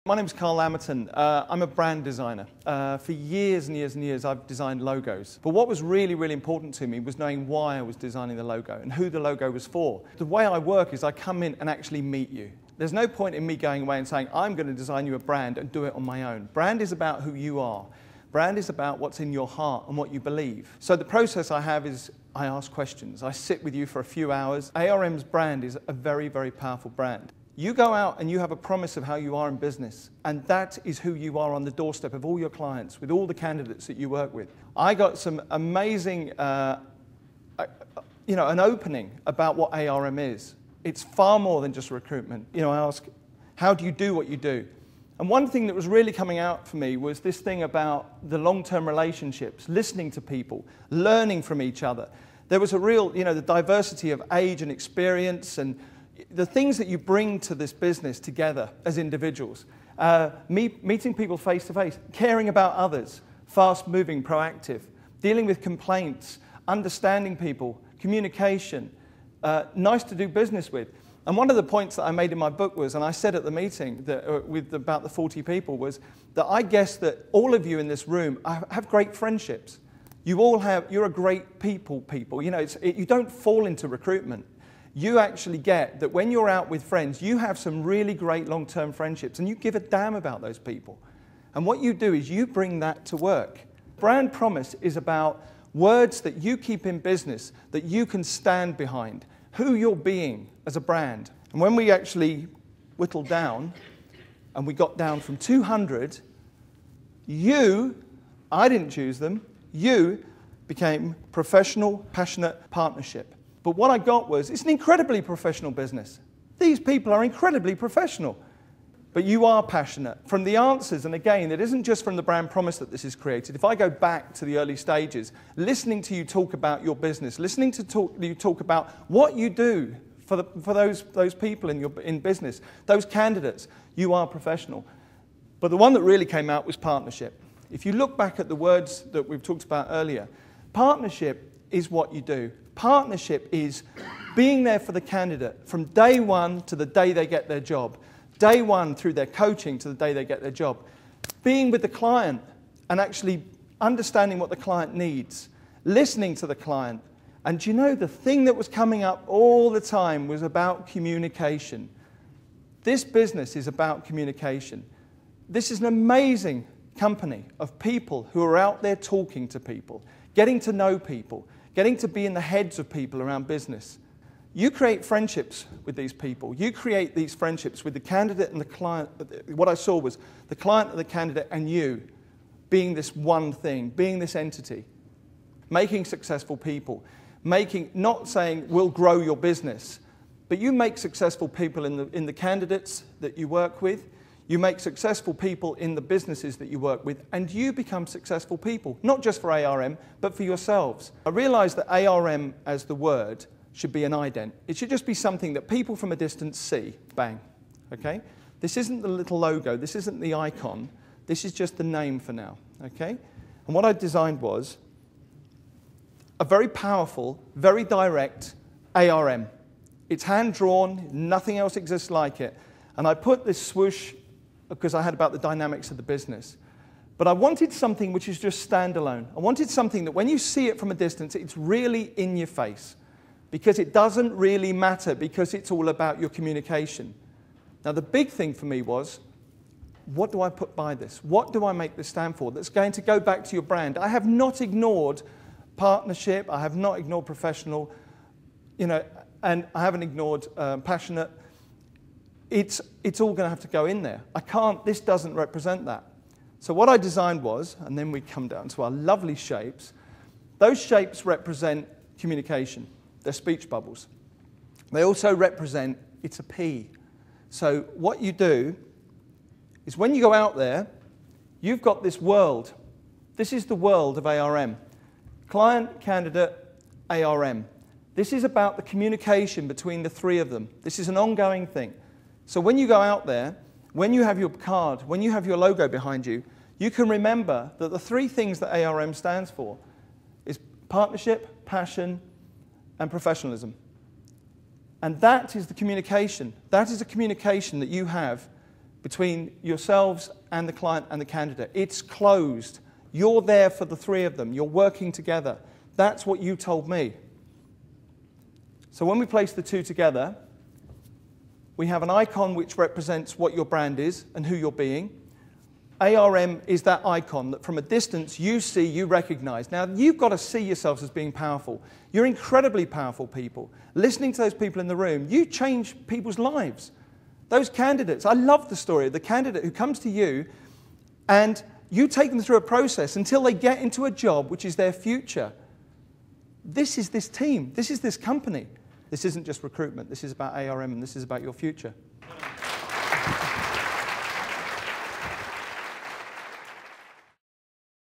My name's Lamerton. I'm a brand designer. For years and years and years, I've designed logos. But what was really, really important to me was knowing why I was designing the logo and who the logo was for. The way I work is I come in and actually meet you. There's no point in me going away and saying, I'm going to design you a brand and do it on my own. Brand is about who you are. Brand is about what's in your heart and what you believe. So the process I have is I ask questions. I sit with you for a few hours. ARM's brand is a very, very powerful brand. You go out and you have a promise of how you are in business, and that is who you are on the doorstep of all your clients, with all the candidates that you work with. I got some amazing, an opening about what ARM is. It's far more than just recruitment. I ask, how do you do what you do? And one thing that was really coming out for me was this thing about the long-term relationships, listening to people, learning from each other. There was a real, the diversity of age and experience and the things that you bring to this business together as individuals, meeting people face to face, caring about others, fast-moving, proactive, dealing with complaints, understanding people, communication, nice to do business with. And one of the points that I made in my book was, and I said at the meeting that, with about the 40 people, was that I guess that all of you in this room have great friendships. You're a great people. You don't fall into recruitment. You actually get that when you're out with friends, you have some really great long-term friendships and you give a damn about those people. And what you do is you bring that to work. Brand promise is about words that you keep in business that you can stand behind, who you're being as a brand. And when we actually whittled down and we got down from 200, I didn't choose them, you became professional, passionate partnership. But what I got was, it's an incredibly professional business. These people are incredibly professional. But you are passionate. From the answers, and again, it isn't just from the brand promise that this is created. If I go back to the early stages, listening to you talk about your business, listening to you talk about what you do for those people in business, those candidates, you are professional. But the one that really came out was partnership. If you look back at the words that we've talked about earlier, partnership is what you do. Partnership is being there for the candidate from day one to the day they get their job. Day one through their coaching to the day they get their job. Being with the client and actually understanding what the client needs. Listening to the client. And the thing that was coming up all the time was about communication. This business is about communication. This is an amazing company of people who are out there talking to people, getting to know people, getting to be in the heads of people around business. You create friendships with these people. You create these friendships with the candidate and the client. What I saw was the client and the candidate and you being this one thing, being this entity, making successful people, not saying we'll grow your business, but you make successful people in the candidates that you work with. You make successful people in the businesses that you work with, and you become successful people, not just for ARM, but for yourselves. I realized that ARM as the word should be an ident. It should just be something that people from a distance see. Bang. Okay? This isn't the little logo. This isn't the icon. This is just the name for now. Okay? And what I designed was a very powerful, very direct ARM. It's hand-drawn. Nothing else exists like it. And I put this swoosh because I had about the dynamics of the business. But I wanted something which is just standalone. I wanted something that when you see it from a distance, it's really in your face. Because it doesn't really matter, because it's all about your communication. Now the big thing for me was, what do I put by this? What do I make this stand for that's going to go back to your brand? I have not ignored partnership, I have not ignored professional, and I haven't ignored passionate. It's all going to have to go in there. This doesn't represent that. So what I designed was, and then we come down to our lovely shapes. Those shapes represent communication. They're speech bubbles. They also represent, it's a P. So what you do is when you go out there, you've got this world. This is the world of ARM. Client, candidate, ARM. This is about the communication between the three of them. This is an ongoing thing. So when you go out there, when you have your card, when you have your logo behind you, you can remember that the three things that ARM stands for is partnership, passion, and professionalism. And that is the communication. That is a communication that you have between yourselves and the client and the candidate. It's closed. You're there for the three of them. You're working together. That's what you told me. So when we place the two together, we have an icon which represents what your brand is and who you're being. ARM is that icon that from a distance you see, you recognize. Now, you've got to see yourselves as being powerful. You're incredibly powerful people. Listening to those people in the room, you change people's lives. Those candidates, I love the story of the candidate who comes to you and you take them through a process until they get into a job which is their future. This is this team. This is this company. This isn't just recruitment. This is about ARM and this is about your future.